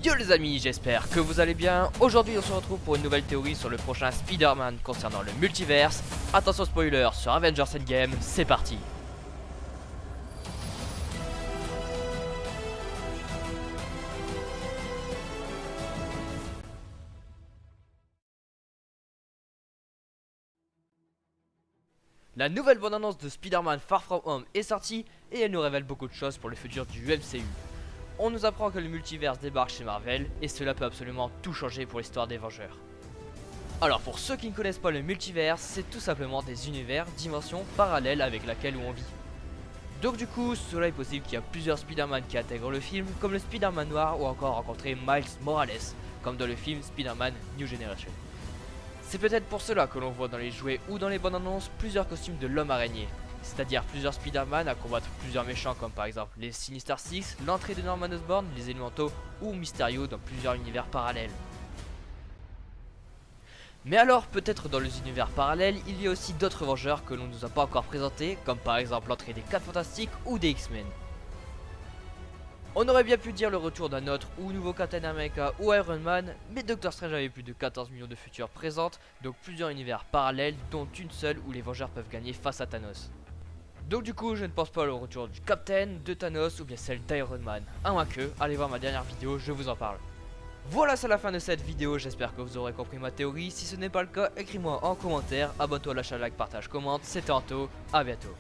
Yo les amis, j'espère que vous allez bien. Aujourd'hui on se retrouve pour une nouvelle théorie sur le prochain Spider-Man concernant le multiverse. Attention spoiler sur Avengers Endgame, c'est parti. La nouvelle bande-annonce de Spider-Man Far From Home est sortie et elle nous révèle beaucoup de choses pour le futur du MCU. On nous apprend que le multiverse débarque chez Marvel et cela peut absolument tout changer pour l'histoire des Vengeurs. Alors pour ceux qui ne connaissent pas le multiverse, c'est tout simplement des univers, dimensions parallèles avec laquelle on vit. Donc du coup, cela est possible qu'il y a plusieurs Spider-Man qui intègrent le film, comme le Spider-Man noir ou encore rencontrer Miles Morales, comme dans le film Spider-Man New Generation. C'est peut-être pour cela que l'on voit dans les jouets ou dans les bandes annonces plusieurs costumes de l'homme araignée, c'est-à-dire plusieurs Spider-Man à combattre plusieurs méchants comme par exemple les Sinister Six, l'entrée de Norman Osborn, les Élémentaux ou Mysterio dans plusieurs univers parallèles. Mais alors, peut-être dans les univers parallèles, il y a aussi d'autres Vengeurs que l'on ne nous a pas encore présentés, comme par exemple l'entrée des 4 Fantastiques ou des X-Men. On aurait bien pu dire le retour d'un autre ou nouveau Captain America ou Iron Man, mais Doctor Strange avait plus de 14 millions de futurs présentes, donc plusieurs univers parallèles, dont une seule où les Vengeurs peuvent gagner face à Thanos. Donc du coup, je ne pense pas au retour du Captain, de Thanos ou bien celle d'Iron Man. À moins que, allez voir ma dernière vidéo, je vous en parle. Voilà, c'est la fin de cette vidéo, j'espère que vous aurez compris ma théorie. Si ce n'est pas le cas, écris-moi en commentaire, abonne-toi, lâche un like, partage, commente. C'était Anto, à bientôt.